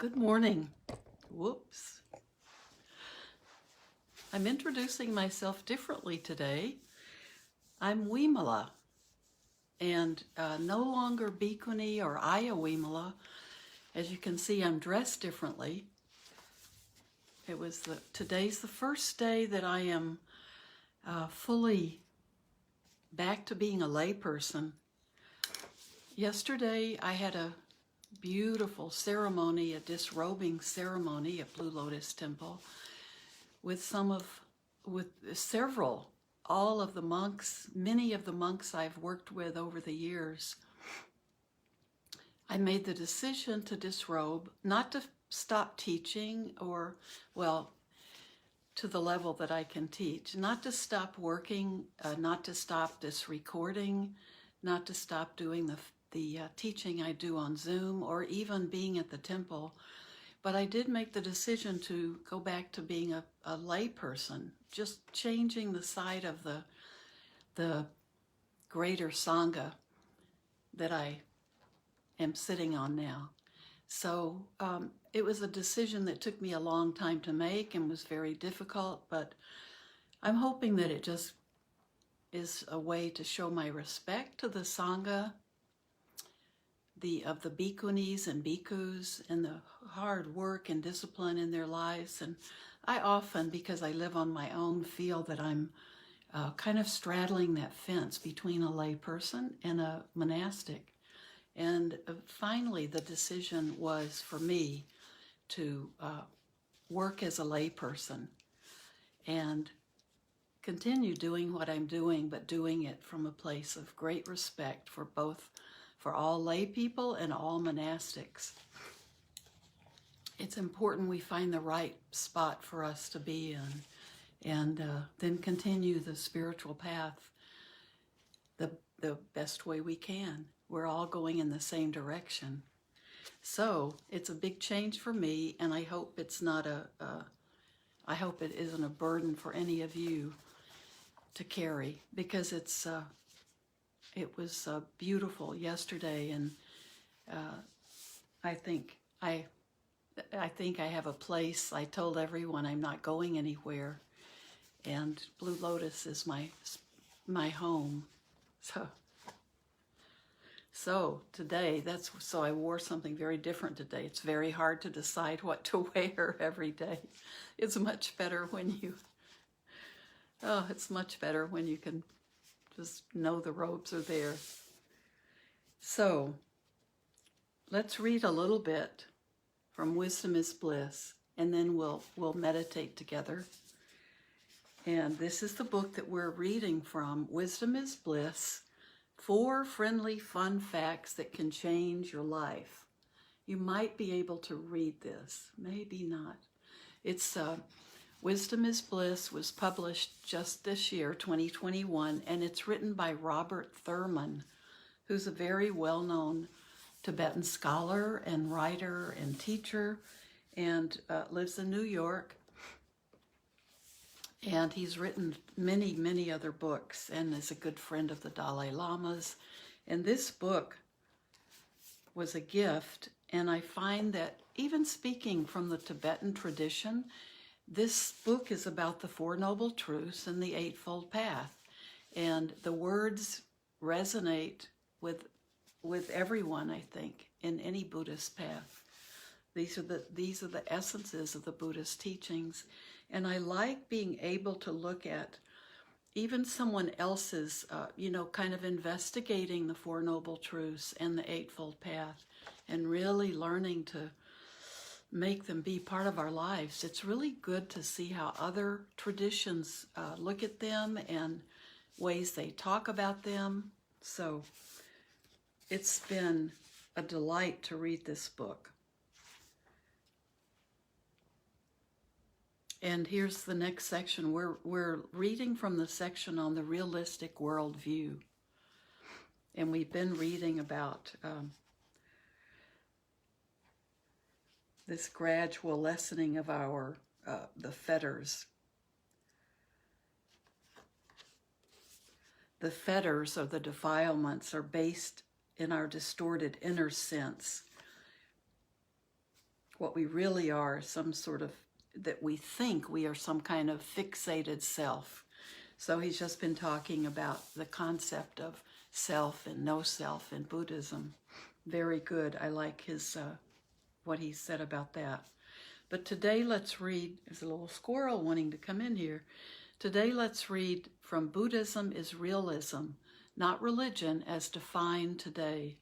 Good morning. Whoops. I'm introducing myself differently today. I'm Vimala, and no longer Bhikkhuni or Aya Vimala. As you can see, I'm dressed differently. Today's the first day that I am fully back to being a layperson. Yesterday, I had a beautiful ceremony, a disrobing ceremony at Blue Lotus Temple with all of the monks, many of the monks I've worked with over the years. I made the decision to disrobe, not to stop teaching to the level that I can teach, not to stop working, not to stop this recording, not to stop doing the teaching I do on Zoom or even being at the temple. But I did make the decision to go back to being a lay person, just changing the side of the greater Sangha that I am sitting on now. So it was a decision that took me a long time to make and was very difficult, but I'm hoping that it just is a way to show my respect to the Sangha, of the bhikkhunis and bhikkhus and the hard work and discipline in their lives. And I often, because I live on my own, feel that I'm kind of straddling that fence between a lay person and a monastic. And finally, the decision was for me to work as a lay person and continue doing what I'm doing, but doing it from a place of great respect for all lay people and all monastics. It's important we find the right spot for us to be in and then continue the spiritual path the best way we can. We're all going in the same direction. So it's a big change for me, and I hope it's not I hope it isn't a burden for any of you to carry, because it was beautiful yesterday, and I think I have a place. I told everyone I'm not going anywhere, and Blue Lotus is my home. So today, so I wore something very different today. It's very hard to decide what to wear every day. It's much better when you can just know the robes are there. So let's read a little bit from Wisdom is Bliss, and then we'll meditate together. And this is the book that we're reading from, Wisdom is Bliss, 4 friendly fun facts that can change your life. You might be able to read this, maybe not. It's Wisdom is Bliss was published just this year, 2021, and it's written by Robert Thurman, who's a very well-known Tibetan scholar and writer and teacher, and lives in New York. And he's written many, many other books and is a good friend of the Dalai Lama's. And this book was a gift, and I find that even speaking from the Tibetan tradition, this book is about the Four Noble Truths and the Eightfold Path. And the words resonate with everyone, I think, in any Buddhist path. These are the essences of the Buddhist teachings. And I like being able to look at even someone else's, kind of investigating the Four Noble Truths and the Eightfold Path and really learning to make them be part of our lives. It's really good to see how other traditions look at them and ways they talk about them. So it's been a delight to read this book. And here's the next section. We're reading from the section on the realistic worldview. And we've been reading about this gradual lessening of the fetters. The fetters or the defilements are based in our distorted inner sense, what we really are, some sort of, that we think we are some kind of fixated self. So he's just been talking about the concept of self and no self in Buddhism. Very good. I like his what he said about that. But today let's read, there's a little squirrel wanting to come in here. Today let's read from Buddhism is Realism, Not Religion as Defined Today.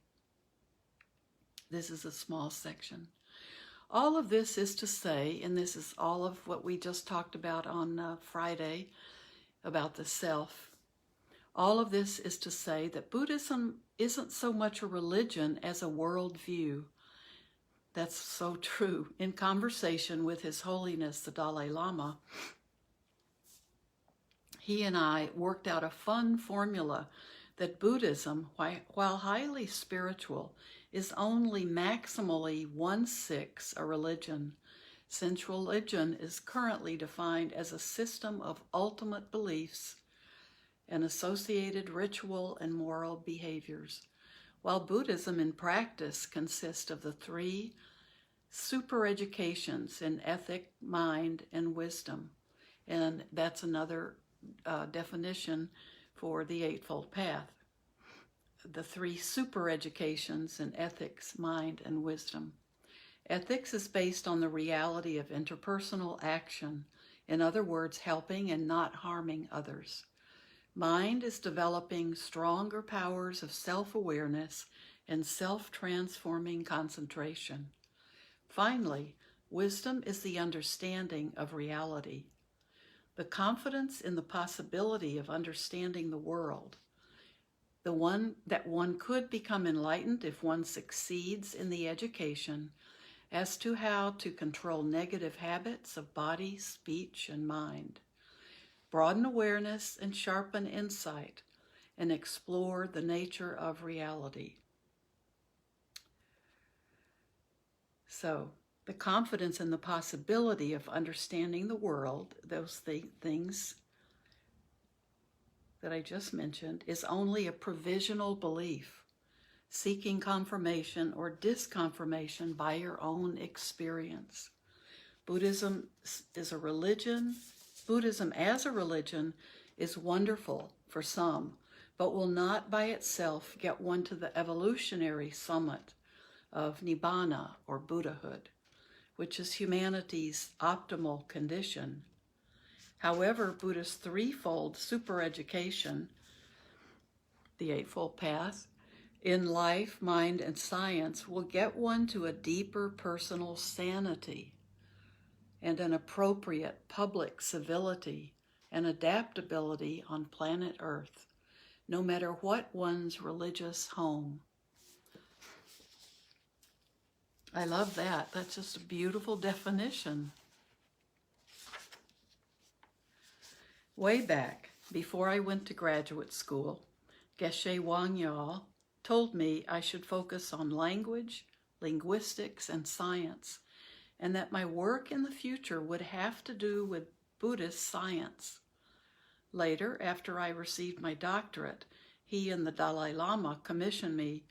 This is a small section. All of this is to say, and this is all of what we just talked about on Friday about the self. All of this is to say that Buddhism isn't so much a religion as a worldview. That's so true. In conversation with His Holiness the Dalai Lama, he and I worked out a fun formula that Buddhism, while highly spiritual, is only maximally 1/6 a religion, since religion is currently defined as a system of ultimate beliefs and associated ritual and moral behaviors, while Buddhism in practice consists of the 3 super educations in ethic, mind, and wisdom. And that's another definition for the Eightfold Path. The 3 super educations in ethics, mind, and wisdom. Ethics is based on the reality of interpersonal action, in other words, helping and not harming others. Mind is developing stronger powers of self-awareness and self-transforming concentration. Finally, wisdom is the understanding of reality, the confidence in the possibility of understanding the world, the one that one could become enlightened if one succeeds in the education as to how to control negative habits of body, speech, and mind, broaden awareness and sharpen insight, and explore the nature of reality. So, the confidence in the possibility of understanding the world, those things that I just mentioned, is only a provisional belief, seeking confirmation or disconfirmation by your own experience. Buddhism is a religion. Buddhism as a religion is wonderful for some, but will not by itself get one to the evolutionary summit of Nibbana or Buddhahood, which is humanity's optimal condition. However, Buddha's 3-fold super-education, the Eightfold Path, in life, mind, and science will get one to a deeper personal sanity and an appropriate public civility and adaptability on planet Earth, no matter what one's religious home. I love that. That's just a beautiful definition. Way back, before I went to graduate school, Geshe Wangyal told me I should focus on language, linguistics, and science, and that my work in the future would have to do with Buddhist science. Later, after I received my doctorate, he and the Dalai Lama commissioned me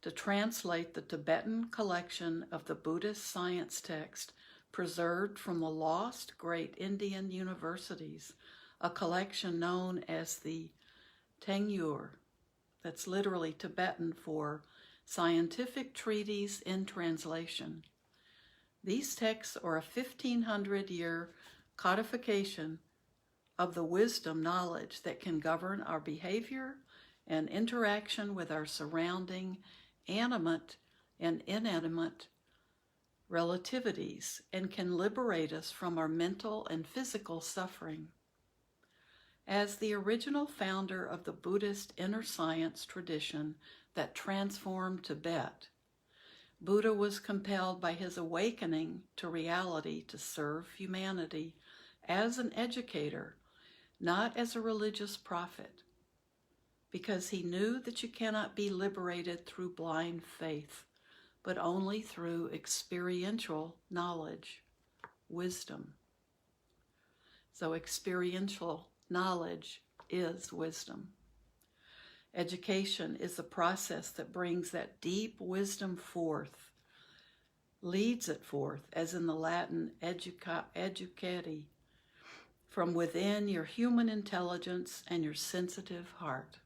to translate the Tibetan collection of the Buddhist science text preserved from the lost great Indian universities, a collection known as the Tengyur. That's literally Tibetan for Scientific Treatise in Translation. These texts are a 1,500-year codification of the wisdom knowledge that can govern our behavior and interaction with our surrounding animate and inanimate relativities, and can liberate us from our mental and physical suffering. As the original founder of the Buddhist inner science tradition that transformed Tibet, Buddha was compelled by his awakening to reality to serve humanity as an educator, not as a religious prophet, because he knew that you cannot be liberated through blind faith, but only through experiential knowledge, wisdom. So experiential knowledge is wisdom. Education is the process that brings that deep wisdom forth leads it forth, as in the Latin educati, from within your human intelligence and your sensitive heart.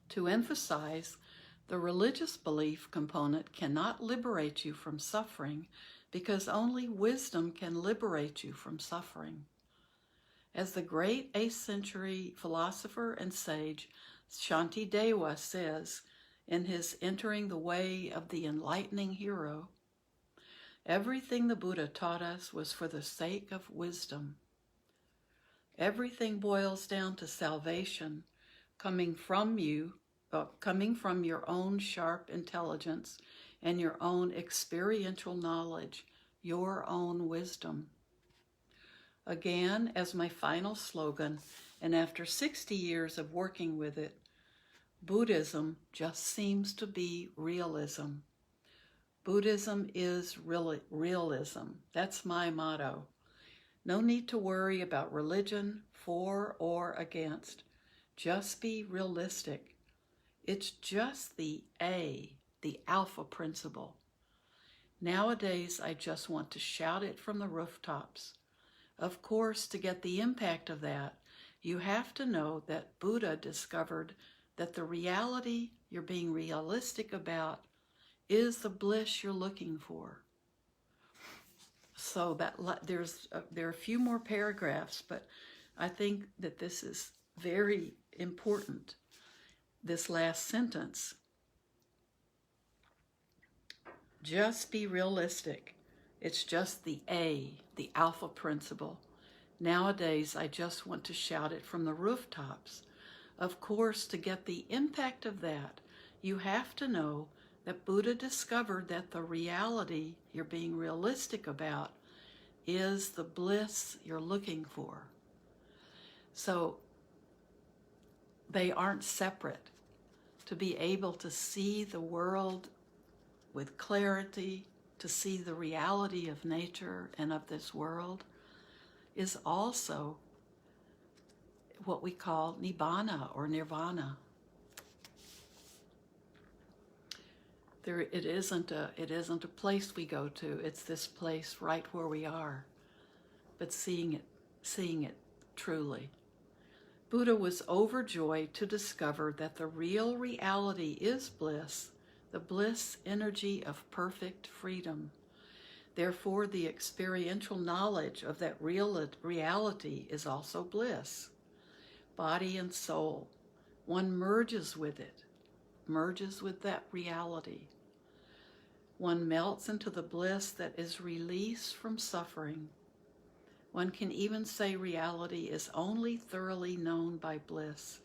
To emphasize, the religious belief component cannot liberate you from suffering because only wisdom can liberate you from suffering. As the great 8th century philosopher and sage Shantideva says in his Entering the Way of the Enlightening Hero, everything the Buddha taught us was for the sake of wisdom. Everything boils down to salvation coming from your own sharp intelligence and your own experiential knowledge, your own wisdom. Again, as my final slogan, and after 60 years of working with it, Buddhism just seems to be realism. Buddhism is realism. That's my motto. No need to worry about religion, for or against. Just be realistic. It's just the alpha principle. Nowadays, I just want to shout it from the rooftops. Of course, to get the impact of that, you have to know that Buddha discovered that the reality you're being realistic about is the bliss you're looking for. So that there are a few more paragraphs, but I think that this is very important. This last sentence. Just be realistic. It's just the alpha principle. Nowadays, I just want to shout it from the rooftops. Of course, to get the impact of that, you have to know that Buddha discovered that the reality you're being realistic about is the bliss you're looking for. So they aren't separate. To be able to see the world with clarity, to see the reality of nature and of this world, is also what we call nibbana or nirvana. It isn't a place we go to. It's this place right where we are, but seeing it truly. Buddha was overjoyed to discover that the real reality is bliss, the bliss energy of perfect freedom. Therefore, the experiential knowledge of that real reality is also bliss. Body and soul, one merges with it, merges with that reality. One melts into the bliss that is release from suffering. One can even say reality is only thoroughly known by bliss.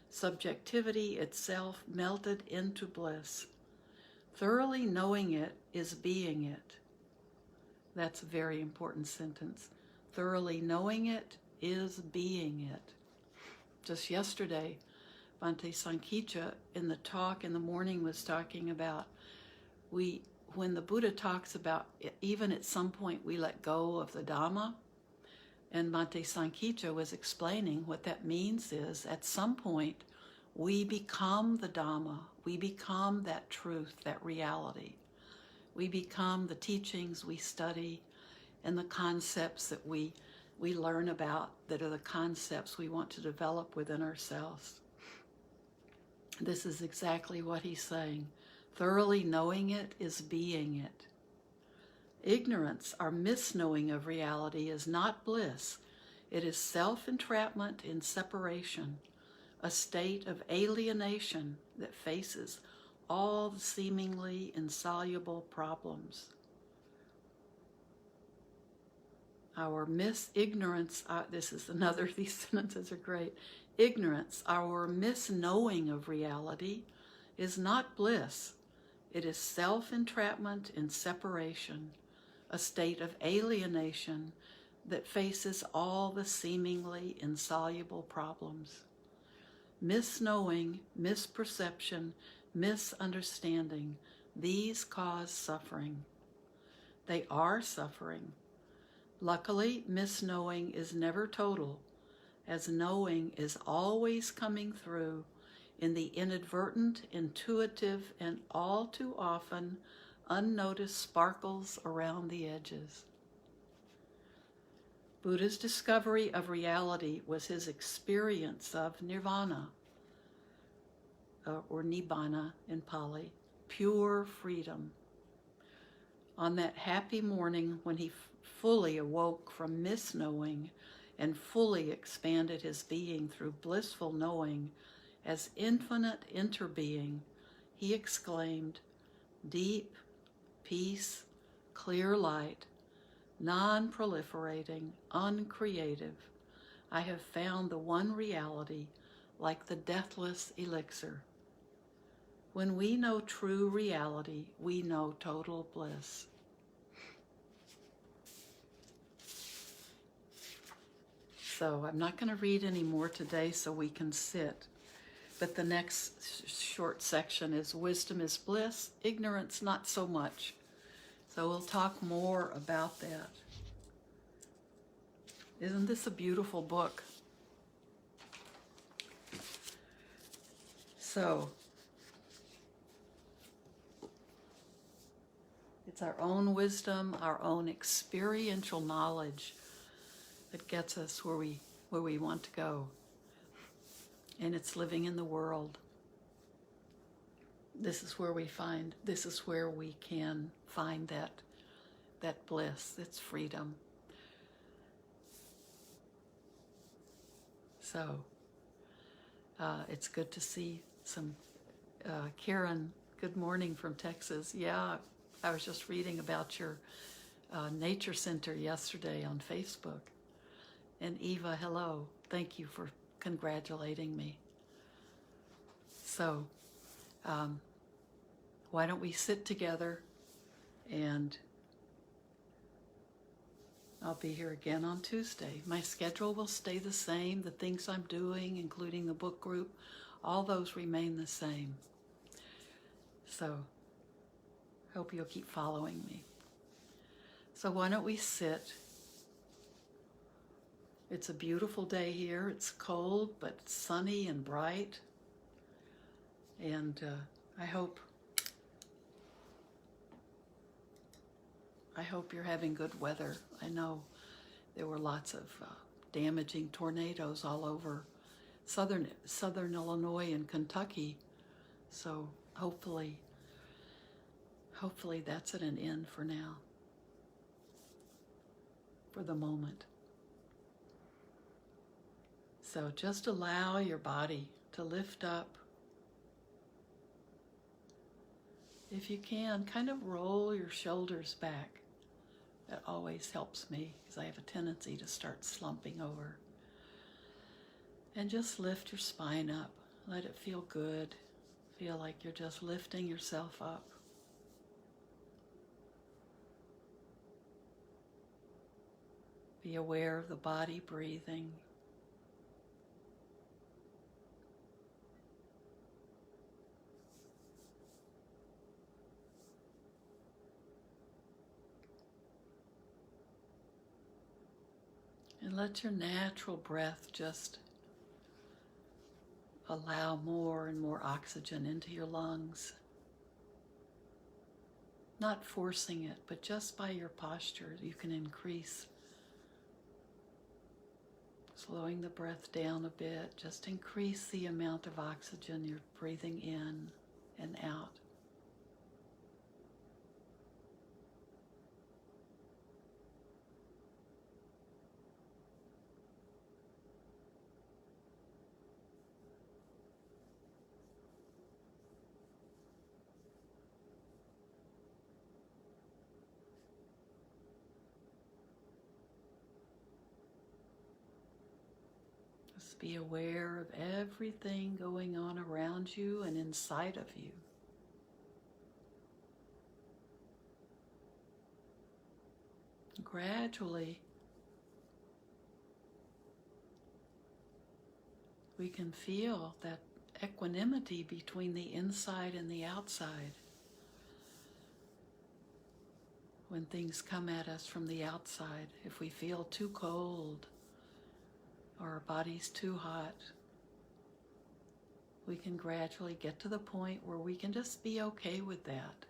Subjectivity itself melted into bliss. Thoroughly knowing it is being it. That's a very important sentence. Thoroughly knowing it is being it. Just yesterday, Bhante Sankhya in the talk in the morning was talking about when the Buddha talks about even at some point we let go of the dharma, and Bhante Sankhya was explaining what that means is at some point we become the dharma, we become that truth, that reality. We become the teachings we study and the concepts that we learn about that are the concepts we want to develop within ourselves. This is exactly what he's saying. Thoroughly knowing it is being it. Ignorance, our misknowing of reality, is not bliss. It is self-entrapment in separation, a state of alienation that faces all the seemingly insoluble problems. Our ignorance, this is another, these sentences are great. Ignorance, our misknowing of reality, is not bliss. It is self-entrapment in separation, a state of alienation that faces all the seemingly insoluble problems. Misknowing, misperception, misunderstanding, these cause suffering. They are suffering. Luckily, misknowing is never total, as knowing is always coming through in the inadvertent, intuitive, and all too often unnoticed sparkles around the edges. Buddha's discovery of reality was his experience of nirvana, or nibbana in Pali, pure freedom. On that happy morning when he fully awoke from misknowing and fully expanded his being through blissful knowing as infinite interbeing, he exclaimed, "Deep, peace, clear light, non-proliferating, uncreative, I have found the one reality like the deathless elixir." When we know true reality, we know total bliss. So I'm not going to read any more today so we can sit. But the next short section is wisdom is bliss, ignorance not so much. So we'll talk more about that. Isn't this a beautiful book? So it's our own wisdom, our own experiential knowledge that gets us where we want to go. And it's living in the world. This is where we can find that bliss, that's freedom. So it's good to see some Karen, good morning from Texas. Yeah, I was just reading about your nature center yesterday on Facebook. And Eva, hello. Thank you for congratulating me. So why don't we sit together, and I'll be here again on Tuesday. My schedule will stay the same. The things I'm doing, including the book group, all those remain the same. So hope you'll keep following me. So why don't we sit? It's a beautiful day here. It's cold, but it's sunny and bright. And I hope you're having good weather. I know there were lots of damaging tornadoes all over southern Illinois and Kentucky. So hopefully that's at an end for now, for the moment. So just allow your body to lift up. If you can, kind of roll your shoulders back. That always helps me because I have a tendency to start slumping over. And just lift your spine up. Let it feel good. Feel like you're just lifting yourself up. Be aware of the body breathing. And let your natural breath just allow more and more oxygen into your lungs. Not forcing it, but just by your posture, you can increase. Slowing the breath down a bit, just increase the amount of oxygen you're breathing in and out. Just be aware of everything going on around you and inside of you. Gradually, we can feel that equanimity between the inside and the outside. When things come at us from the outside, if we feel too cold or our body's too hot, we can gradually get to the point where we can just be okay with that.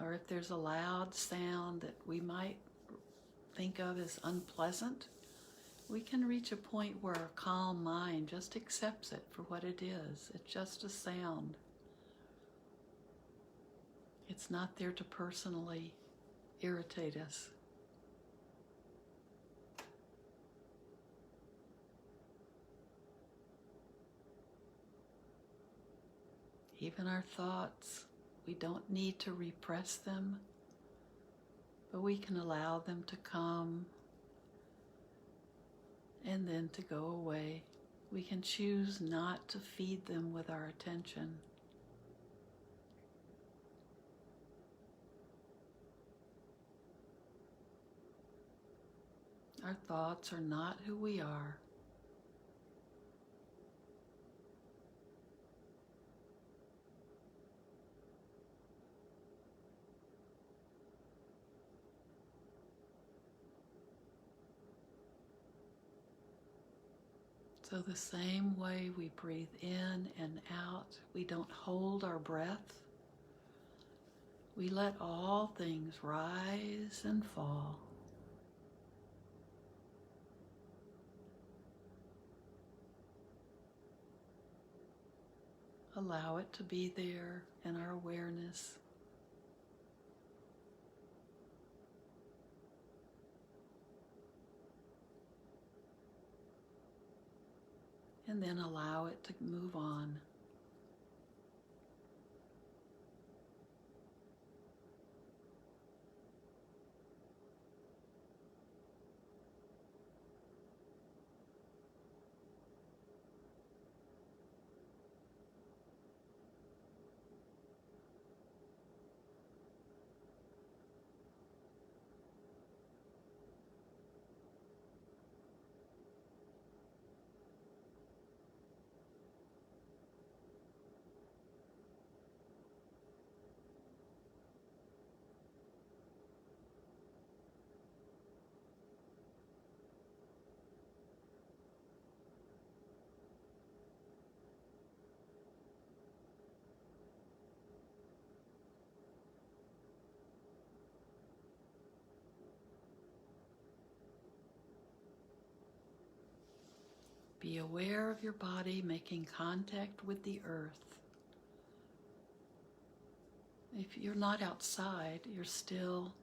or if there's a loud sound that we might think of as unpleasant, we can reach a point where our calm mind just accepts it for what it is. It's just a sound. It's not there to personally irritate us. Even our thoughts, we don't need to repress them, but we can allow them to come and then to go away. We can choose not to feed them with our attention. Our thoughts are not who we are. So the same way we breathe in and out, we don't hold our breath. We let all things rise and fall. Allow it to be there in our awareness. And then allow it to move on. Be aware of your body making contact with the earth. If you're not outside, you're still,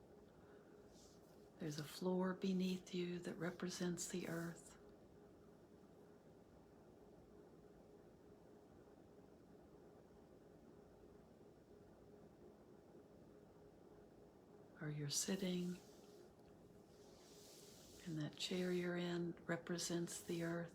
there's a floor beneath you that represents the earth. Or you're sitting, and that chair you're in represents the earth.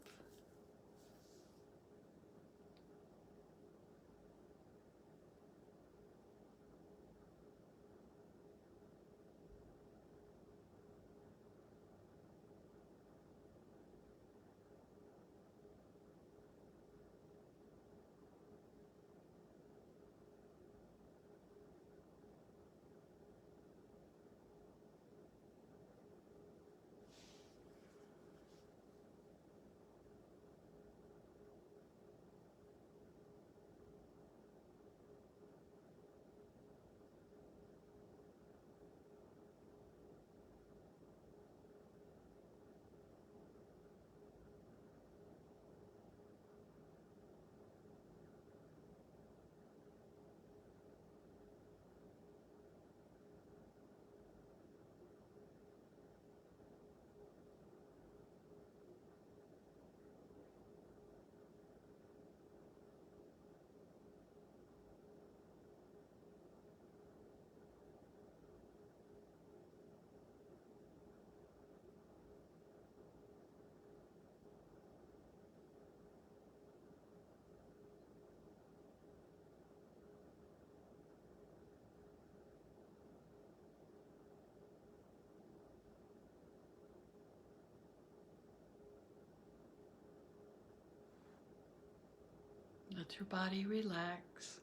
Let your body relax.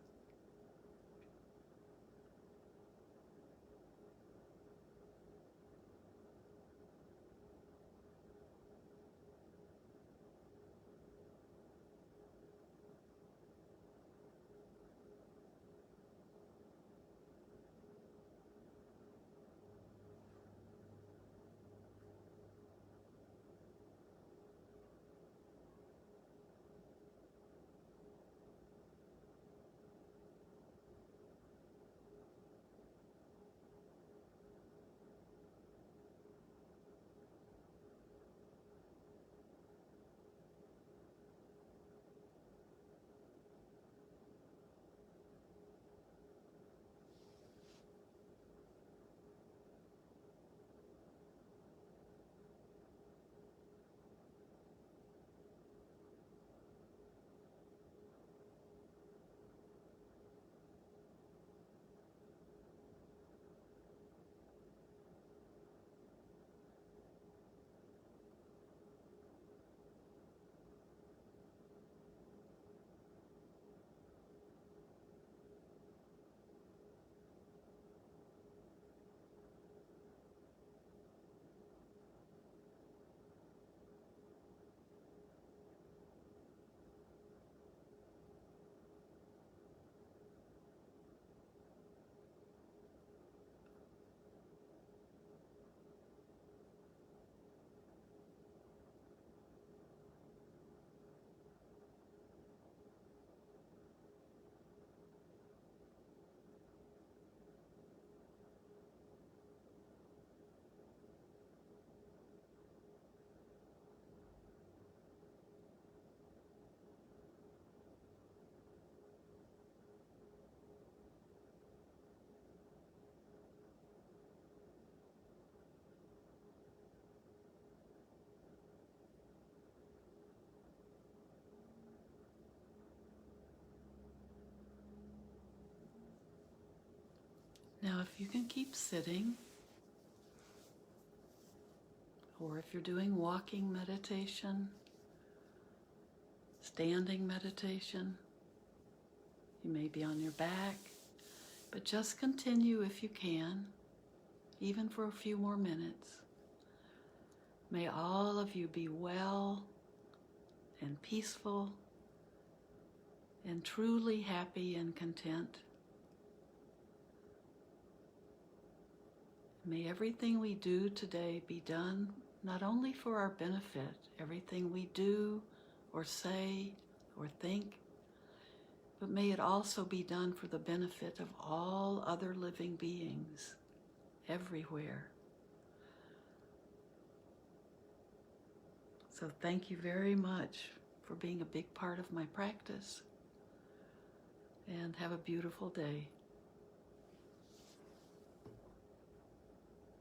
Now, if you can keep sitting, or if you're doing walking meditation, standing meditation, you may be on your back, but just continue if you can, even for a few more minutes. May all of you be well and peaceful and truly happy and content. May everything we do today be done not only for our benefit, everything we do or say or think, but may it also be done for the benefit of all other living beings everywhere. So thank you very much for being a big part of my practice, and have a beautiful day.